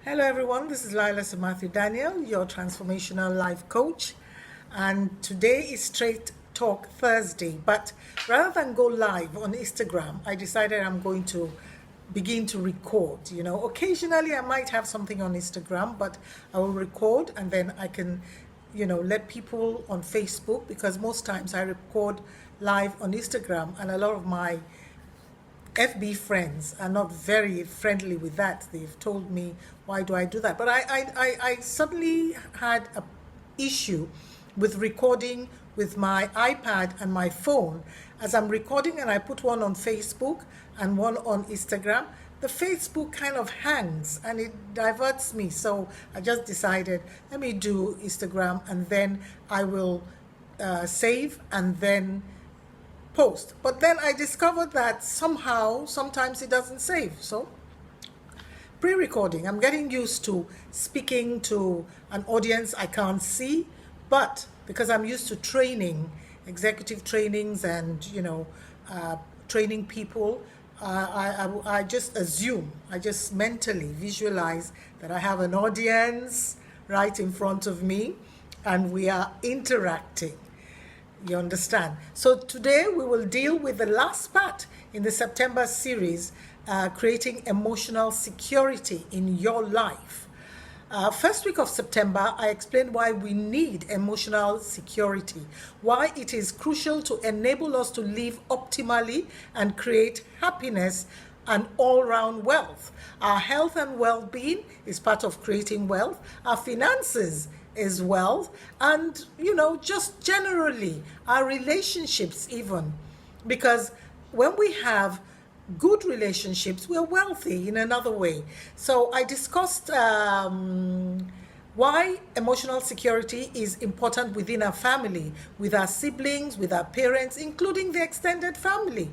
Hello, everyone. This is Lila Matthew Daniel, your transformational life coach. And today is Straight Talk Thursday. But rather than go live on Instagram, I decided I'm going to begin to record. Occasionally I might have something on Instagram, but I will record and then I can, let people on Facebook, because most times I record live on Instagram and a lot of my FB friends are not very friendly with that. They've told me, why do I do that? But I suddenly had a issue with recording with my iPad and my phone. As I'm recording and I put one on Facebook and one on Instagram, the Facebook kind of hangs and it diverts me. So I just decided, let me do Instagram and then I will save and then post. But then I discovered that sometimes it doesn't save. So pre-recording, I'm getting used to speaking to an audience I can't see, but because I'm used to training, executive trainings and training people, I just assume, I just mentally visualize that I have an audience right in front of me and we are interacting. You understand? So today we will deal with the last part in the September series, creating emotional security in your life. First week of September, I explained why we need emotional security, why it is crucial to enable us to live optimally and create happiness and all-round wealth. Our health and well-being is part of creating wealth. Our finances is wealth, and just generally our relationships even, because when we have good relationships, we're wealthy in another way. So I discussed why emotional security is important within our family, with our siblings, with our parents, including the extended family.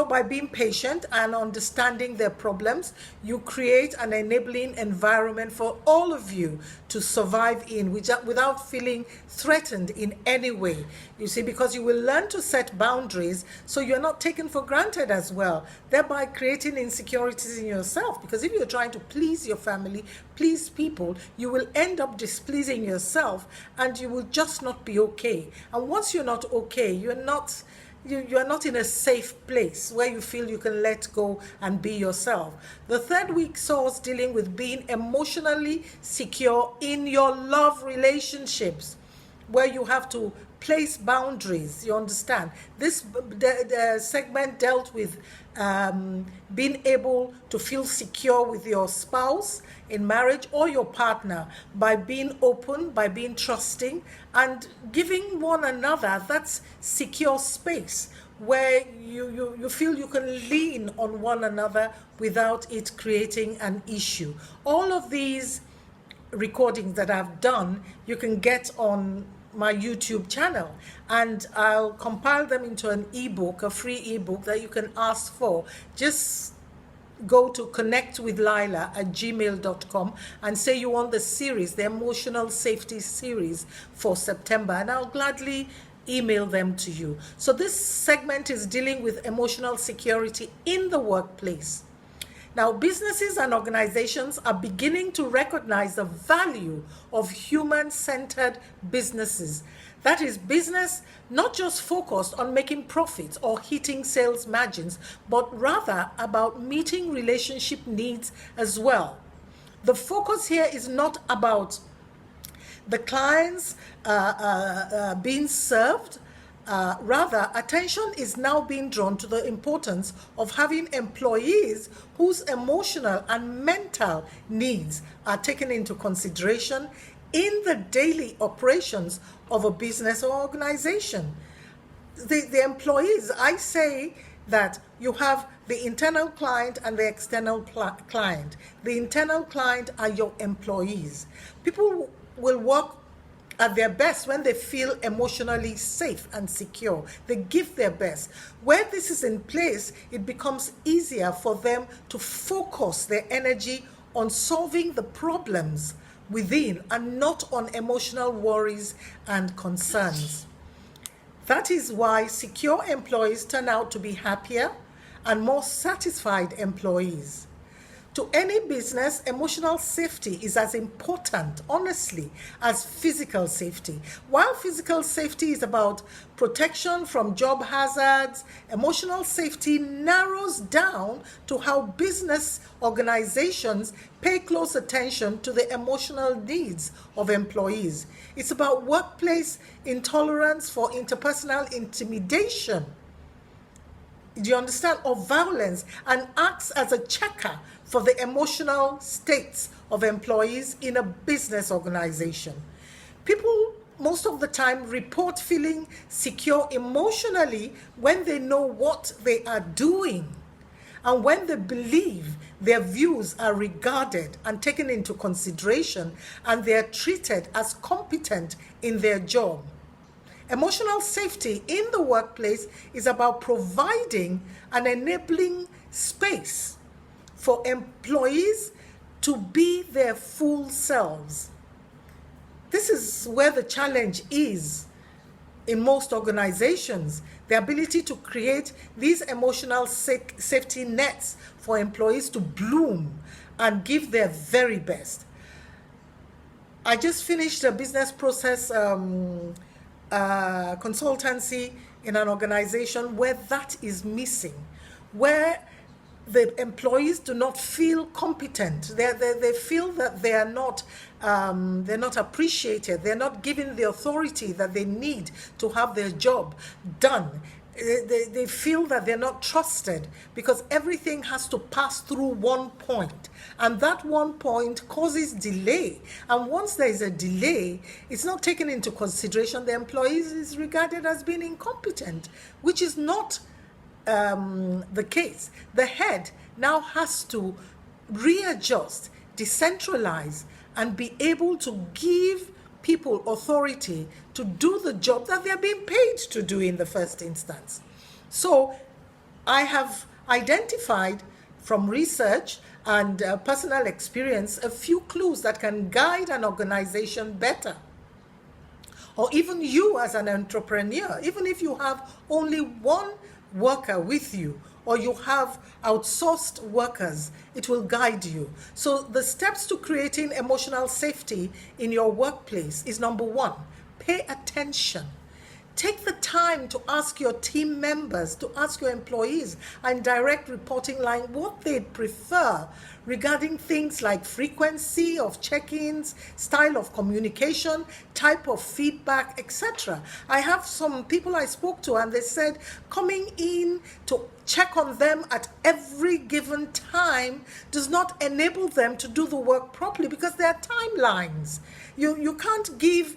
By being patient and understanding their problems, you create an enabling environment for all of you to survive in without feeling threatened in any way. You see, because you will learn to set boundaries so you're not taken for granted as well, thereby creating insecurities in yourself. Because if you're trying to please your family, please people, you will end up displeasing yourself and you will just not be okay. And once you're not okay, you are not in a safe place where you feel you can let go and be yourself. The third week saw us dealing with being emotionally secure in your love relationships, where you have to place boundaries. You understand? The segment dealt with being able to feel secure with your spouse in marriage or your partner by being open, by being trusting, and giving one another that secure space where you feel you can lean on one another without it creating an issue. All of these recordings that I've done, you can get on my YouTube channel, and I'll compile them into an ebook, a free ebook that you can ask for. Just go to connectwithlila@gmail.com and say you want the series, the emotional safety series for September, and I'll gladly email them to you. So this segment is dealing with emotional security in the workplace. Now, businesses and organizations are beginning to recognize the value of human-centered businesses. That is, business not just focused on making profits or hitting sales margins, but rather about meeting relationship needs as well. The focus here is not about the clients being served. Rather, attention is now being drawn to the importance of having employees whose emotional and mental needs are taken into consideration in the daily operations of a business or organization. The employees, I say that you have the internal client and the external client. The internal client are your employees. People will work at their best when they feel emotionally safe and secure. They give their best. Where this is in place, it becomes easier for them to focus their energy on solving the problems within and not on emotional worries and concerns. That is why secure employees turn out to be happier and more satisfied employees. To any business, emotional safety is as important, honestly, as physical safety. While physical safety is about protection from job hazards, emotional safety narrows down to how business organizations pay close attention to the emotional needs of employees. It's about workplace intolerance for interpersonal intimidation, do you understand, of violence, and acts as a checker for the emotional states of employees in a business organization. People most of the time report feeling secure emotionally when they know what they are doing and when they believe their views are regarded and taken into consideration and they are treated as competent in their job. Emotional safety in the workplace is about providing an enabling space for employees to be their full selves. This is where the challenge is in most organizations, the ability to create these emotional safety nets for employees to bloom and give their very best. I just finished a business process consultancy in an organization where that is missing, where the employees do not feel competent. They feel that they're not appreciated. They're not given the authority that they need to have their job done. They feel that they're not trusted because everything has to pass through one point, and that one point causes delay. And once there is a delay, it's not taken into consideration. The employee is regarded as being incompetent, which is not the case. The head now has to readjust, decentralize, and be able to give people authority to do the job that they're being paid to do in the first instance. So I have identified from research and personal experience a few clues that can guide an organization better. Or even you as an entrepreneur, even if you have only one worker with you, or you have outsourced workers, it will guide you. So the steps to creating emotional safety in your workplace is number one, pay attention. Take the time to ask your team members, to ask your employees and direct reporting line what they prefer regarding things like frequency of check-ins, style of communication, type of feedback, etc. I have some people I spoke to and they said coming in to check on them at every given time does not enable them to do the work properly because there are timelines. You can't give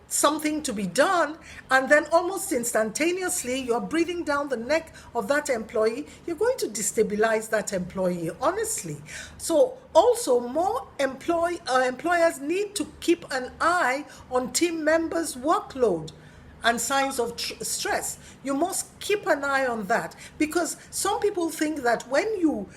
something to be done and then almost instantaneously you're breathing down the neck of that employee. You're going to destabilize that employee, honestly. So also more employers need to keep an eye on team members' workload and signs of stress. You must keep an eye on that because some people think that when you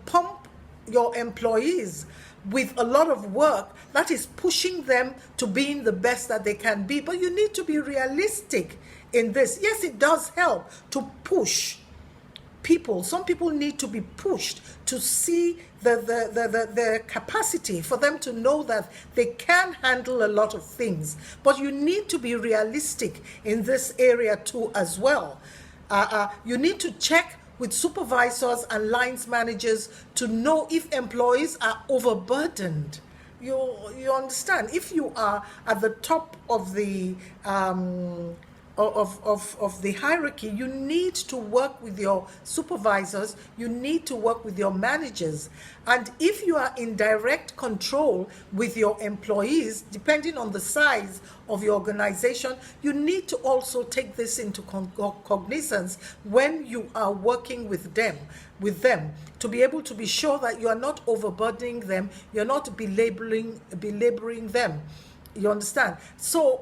pump your employees with a lot of work, that is pushing them to being the best that they can be. But you need to be realistic in this. Yes, it does help to push people. Some people need to be pushed to see the capacity for them to know that they can handle a lot of things. But you need to be realistic in this area too as well. You need to check with supervisors and lines managers to know if employees are overburdened. You understand? If you are at the top of the of the hierarchy, you need to work with your supervisors, you need to work with your managers. And if you are in direct control with your employees, depending on the size of your organization, you need to also take this into cognizance when you are working with them to be able to be sure that you are not overburdening them, you're not belaboring them. You understand? So,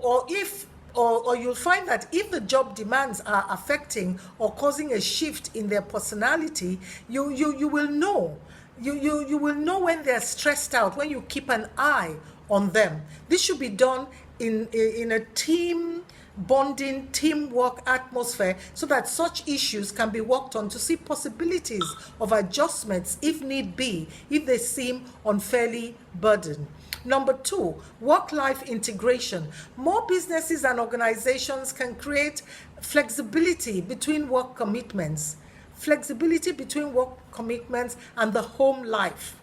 or you'll find that if the job demands are affecting or causing a shift in their personality, you will know. You will know when they're stressed out, when you keep an eye on them. This should be done in a team bonding, teamwork atmosphere so that such issues can be worked on to see possibilities of adjustments if need be, if they seem unfairly burdened. Number 2, work-life integration. More businesses and organizations can create flexibility between work commitments. Flexibility between work commitments and the home life.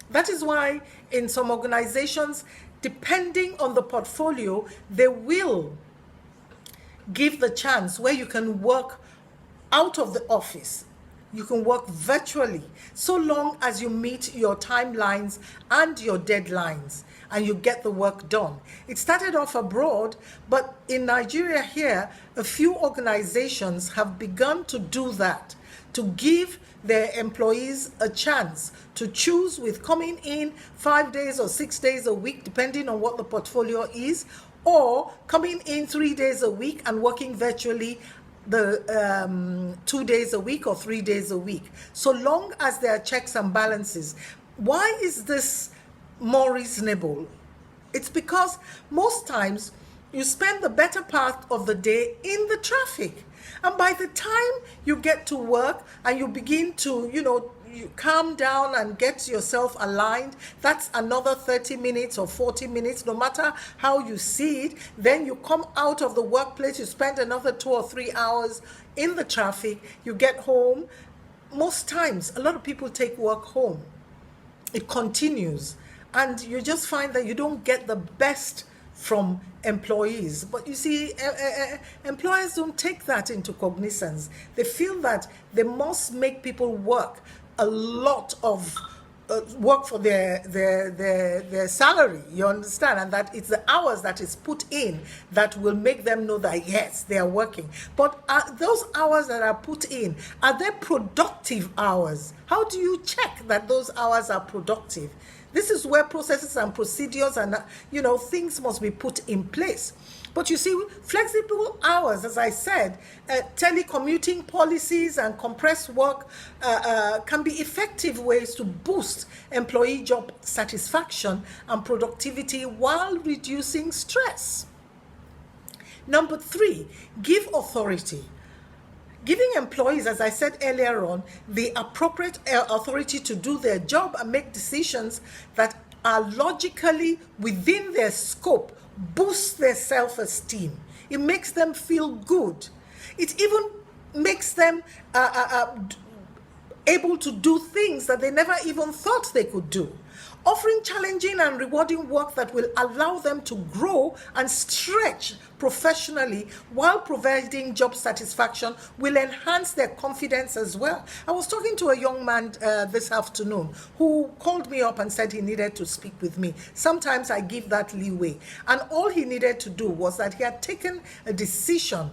That is why in some organizations, depending on the portfolio, they will give the chance where you can work out of the office. You can work virtually so long as you meet your timelines and your deadlines and you get the work done. It started off abroad, but in Nigeria here, a few organizations have begun to do that, to give their employees a chance to choose with coming in 5 days or 6 days a week, depending on what the portfolio is, or coming in 3 days a week and working virtually the 2 days a week or 3 days a week, so long as there are checks and balances. Why is this more reasonable? It's because most times you spend the better part of the day in the traffic, and by the time you get to work and you begin to, you calm down and get yourself aligned, that's another 30 minutes or 40 minutes, no matter how you see it. Then you come out of the workplace, you spend another 2 or 3 hours in the traffic, you get home. Most times, a lot of people take work home. It continues, and you just find that you don't get the best from employees. But you see, employers don't take that into cognizance. They feel that they must make people work a lot of work for their salary, you understand, and that it's the hours that is put in that will make them know that yes, they are working. But those hours that are put in, are they productive hours? How do you check that those hours are productive? This is where processes and procedures and things must be put in place. But you see, flexible hours, as I said, telecommuting policies and compressed work can be effective ways to boost employee job satisfaction and productivity while reducing stress. Number 3, give authority. Giving employees, as I said earlier on, the appropriate authority to do their job and make decisions that are logically within their scope boosts their self-esteem. It makes them feel good. It even makes them able to do things that they never even thought they could do. Offering challenging and rewarding work that will allow them to grow and stretch professionally while providing job satisfaction will enhance their confidence as well. I was talking to a young man this afternoon who called me up and said he needed to speak with me. Sometimes I give that leeway. And all he needed to do was that he had taken a decision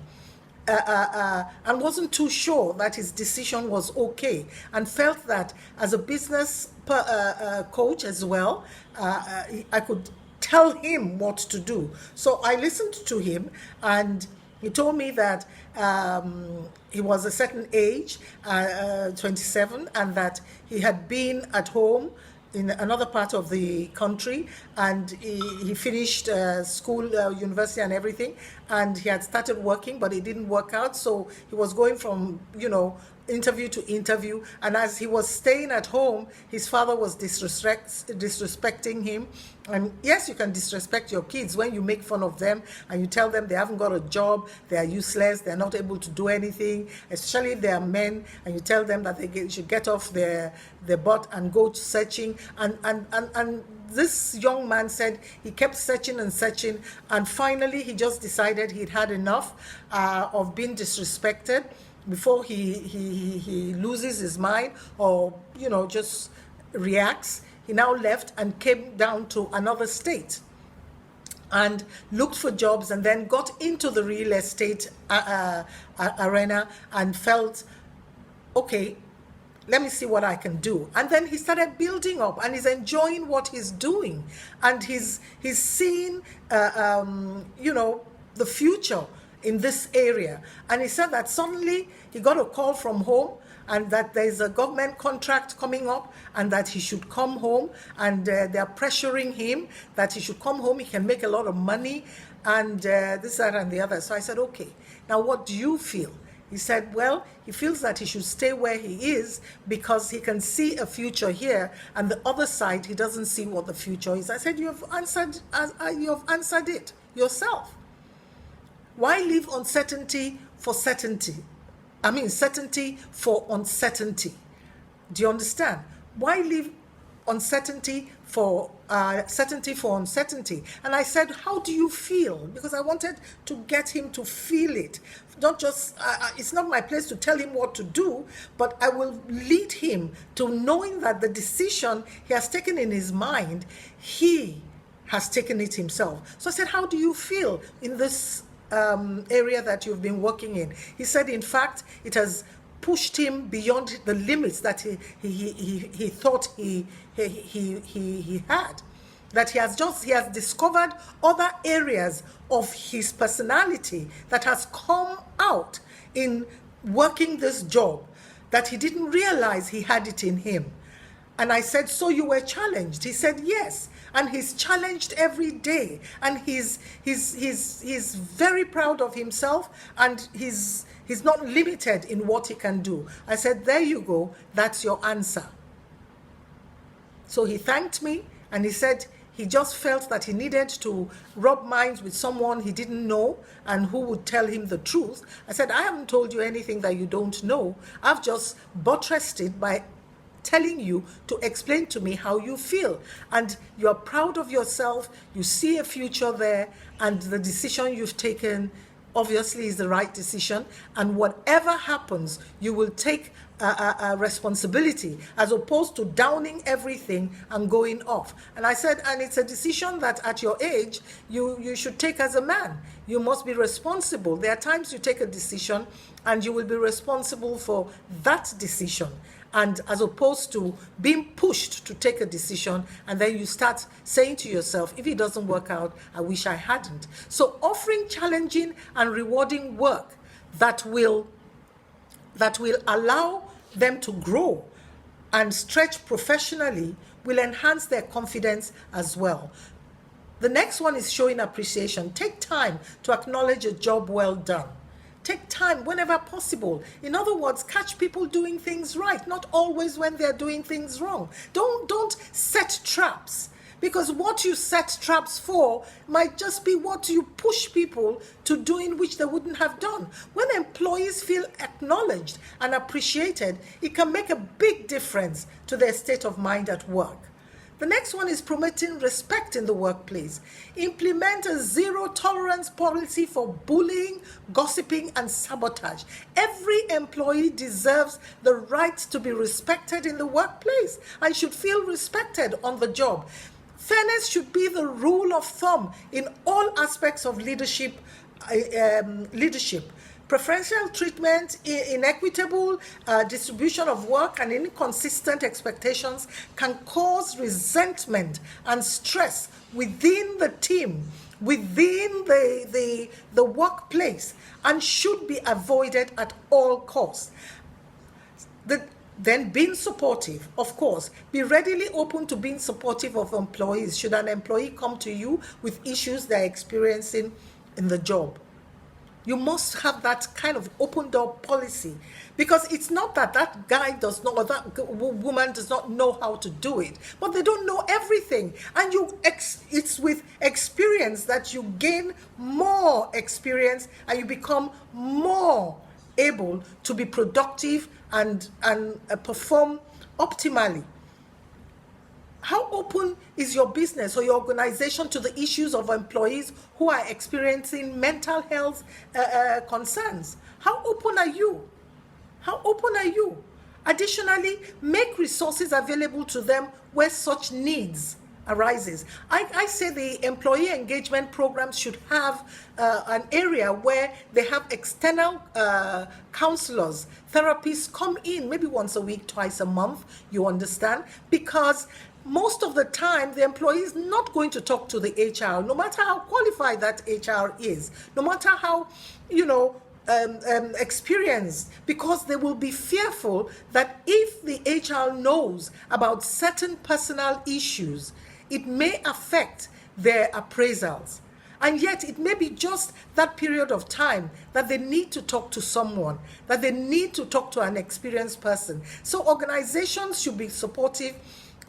and wasn't too sure that his decision was okay, and felt that as a business coach as well, I could tell him what to do. So I listened to him, and he told me that he was a certain age, 27, and that he had been at home in another part of the country, and he finished school, university and everything, and he had started working, but it didn't work out, so he was going from interview to interview, and as he was staying at home, his father was disrespecting him. And yes, you can disrespect your kids when you make fun of them and you tell them they haven't got a job, they are useless, they're not able to do anything, especially if they are men, and you tell them that they should get off their butt and go searching. And this young man said he kept searching and searching, and finally he just decided he'd had enough of being disrespected before he loses his mind or just reacts. He now left and came down to another state and looked for jobs, and then got into the real estate arena and felt, okay, let me see what I can do. And then he started building up, and he's enjoying what he's doing, and he's seeing the future in this area. And he said that suddenly he got a call from home, and that there's a government contract coming up and that he should come home, and they're pressuring him that he should come home, he can make a lot of money, and this, that, and the other. So I said, okay, now what do you feel? He said, well, he feels that he should stay where he is because he can see a future here, and the other side, he doesn't see what the future is. I said, you have answered it yourself. Why leave uncertainty for certainty? I mean, certainty for uncertainty. Do you understand? Why leave uncertainty for certainty for uncertainty? And I said, how do you feel? Because I wanted to get him to feel it. Not just, it's not my place to tell him what to do, but I will lead him to knowing that the decision he has taken in his mind, he has taken it himself. So I said, how do you feel in this area that you've been working in? He said, in fact, it has pushed him beyond the limits that he thought he had. That he has discovered other areas of his personality that has come out in working this job that he didn't realize he had it in him. And I said, so you were challenged? He said, yes. And he's challenged every day. And he's very proud of himself, and he's not limited in what he can do. I said, there you go. That's your answer. So he thanked me, and he said he just felt that he needed to rub minds with someone he didn't know and who would tell him the truth. I said, I haven't told you anything that you don't know. I've just buttressed it by telling you to explain to me how you feel, and you're proud of yourself, you see a future there, and the decision you've taken obviously is the right decision, and whatever happens, you will take a responsibility as opposed to downing everything and going off. And I said, and it's a decision that at your age, you should take as a man. You must be responsible. There are times you take a decision and you will be responsible for that decision, and as opposed to being pushed to take a decision and then you start saying to yourself, if it doesn't work out, I wish I hadn't. So offering challenging and rewarding work that will allow them to grow and stretch professionally will enhance their confidence as well. The next one is showing appreciation. Take time to acknowledge a job well done. Take time whenever possible. In other words, catch people doing things right, not always when they're doing things wrong. Don't set traps, because what you set traps for might just be what you push people to doing which they wouldn't have done. When employees feel acknowledged and appreciated, it can make a big difference to their state of mind at work. The next one is promoting respect in the workplace. Implement a zero-tolerance policy for bullying, gossiping, and sabotage. Every employee deserves the right to be respected in the workplace and should feel respected on the job. Fairness should be the rule of thumb in all aspects of leadership. Preferential treatment, inequitable distribution of work, and inconsistent expectations can cause resentment and stress within the team, within the workplace, and should be avoided at all costs. Then being supportive, of course, be readily open to being supportive of employees should an employee come to you with issues they're experiencing in the job. You must have that kind of open door policy, because it's not that that guy does not, or that woman does not know how to do it, but they don't know everything. And it's with experience that you gain more experience and you become more able to be productive and perform optimally. How open is your business or your organization to the issues of employees who are experiencing mental health concerns? How open are you? How open are you? Additionally, make resources available to them where such needs arises. I say the employee engagement programs should have an area where they have external counselors, therapists come in maybe once a week, twice a month, you understand? Because most of the time, the employee is not going to talk to the HR, no matter how qualified that HR is, no matter how, experience, because they will be fearful that if the HR knows about certain personal issues, it may affect their appraisals. And yet it may be just that period of time that they need to talk to someone, that they need to talk to an experienced person. So organizations should be supportive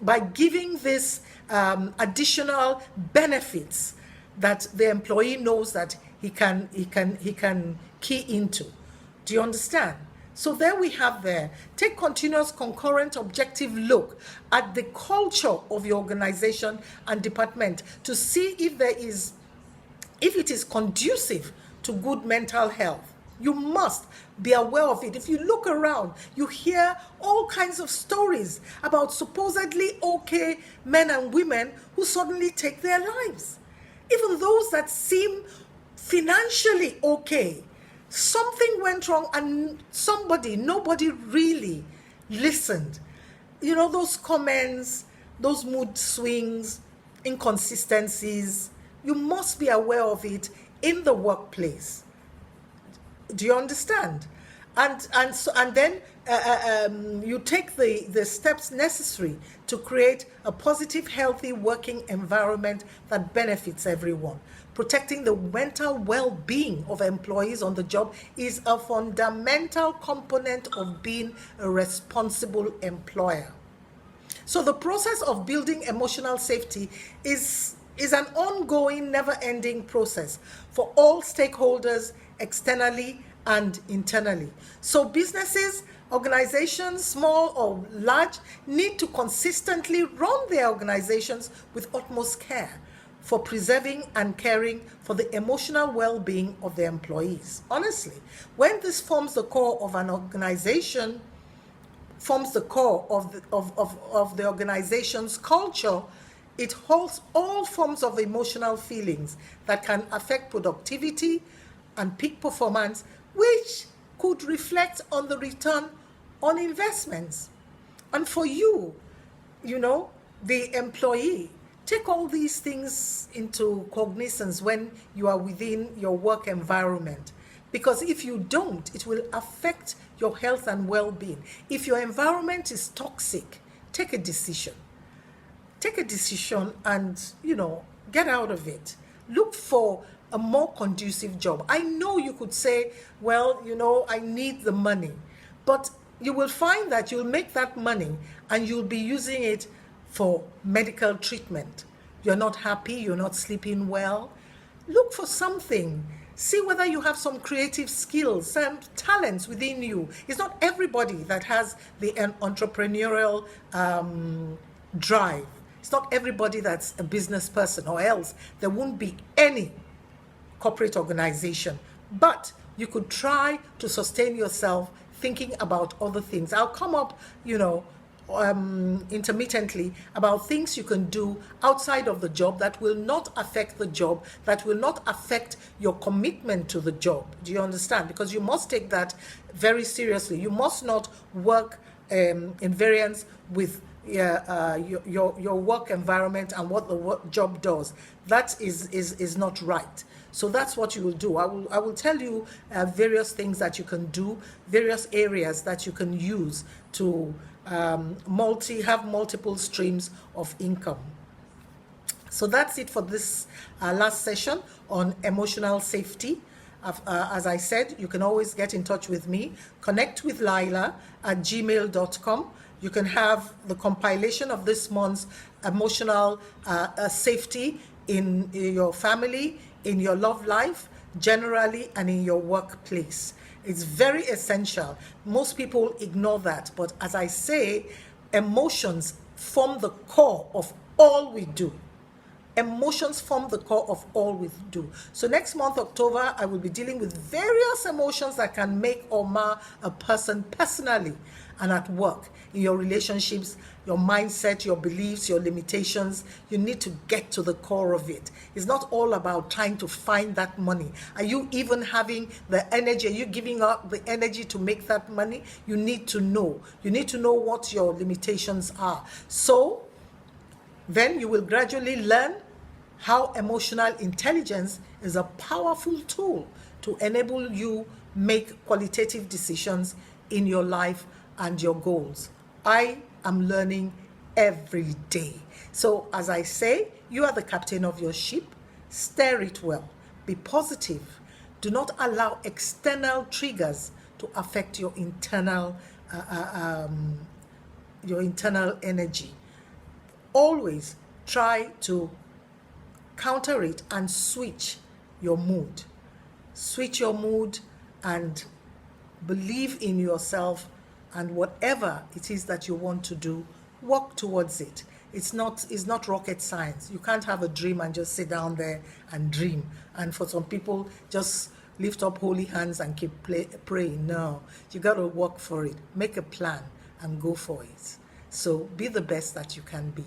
by giving this additional benefits that the employee knows that he can key into. Do you understand? So there we have there. Take continuous, concurrent, objective look at the culture of your organization and department to see if it is conducive to good mental health. You must be aware of it. If you look around, you hear all kinds of stories about supposedly okay men and women who suddenly take their lives. Even those that seem financially okay, something went wrong and nobody really listened. You know, those comments, those mood swings, inconsistencies, you must be aware of it in the workplace. Do you understand? And then you take the steps necessary to create a positive, healthy working environment that benefits everyone. Protecting the mental well-being of employees on the job is a fundamental component of being a responsible employer. So the process of building emotional safety is an ongoing, never-ending process for all stakeholders, externally and internally. So businesses, organizations, small or large, need to consistently run their organizations with utmost care for preserving and caring for the emotional well-being of their employees. Honestly, when this forms the core of an organization, forms the core of the organization's culture, it holds all forms of emotional feelings that can affect productivity and peak performance, which could reflect on the return on investments. And for you, the employee, take all these things into cognizance when you are within your work environment. Because if you don't, it will affect your health and well-being. If your environment is toxic, take a decision. Take a decision and, get out of it. Look for a more conducive job. I know you could say, well, I need the money. But you will find that you'll make that money and you'll be using it for medical treatment. You're not happy, you're not sleeping well. Look for something. See whether you have some creative skills, some talents within you. It's not everybody that has the entrepreneurial drive. It's not everybody that's a business person, or else there won't be any corporate organization. But you could try to sustain yourself thinking about other things. I'll come up, intermittently about things you can do outside of the job that will not affect the job, that will not affect your commitment to the job. Do you understand? Because you must take that very seriously. You must not work in variance with your work environment and what the work job does. That is not right. So that's what you will do. I will tell you various things that you can do, various areas that you can use to have multiple streams of income. So that's it for this last session on emotional safety. As I said, you can always get in touch with me. Connect with Laila@gmail.com. You can have the compilation of this month's emotional safety in your family, in your love life, generally, and in your workplace. It's very essential. Most people ignore that. But as I say, emotions form the core of all we do. Emotions form the core of all we do. So next month, October, I will be dealing with various emotions that can make or mar a person personally and at work, in your relationships, your mindset, your beliefs, your limitations. You need to get to the core of it. It's not all about trying to find that money. Are you even having the energy? Are you giving up the energy to make that money? You need to know. You need to know what your limitations are. So then you will gradually learn how emotional intelligence is a powerful tool to enable you make qualitative decisions in your life and your goals. I am learning every day. So, as I say, you are the captain of your ship. Steer it well. Be positive. Do not allow external triggers to affect your internal energy. Always try to counter it and switch your mood. Switch your mood and believe in yourself, and whatever it is that you want to do, work towards it. It's not rocket science. You can't have a dream and just sit down there and dream. And for some people, just lift up holy hands and keep praying. No, you got to work for it. Make a plan and go for it. So be the best that you can be.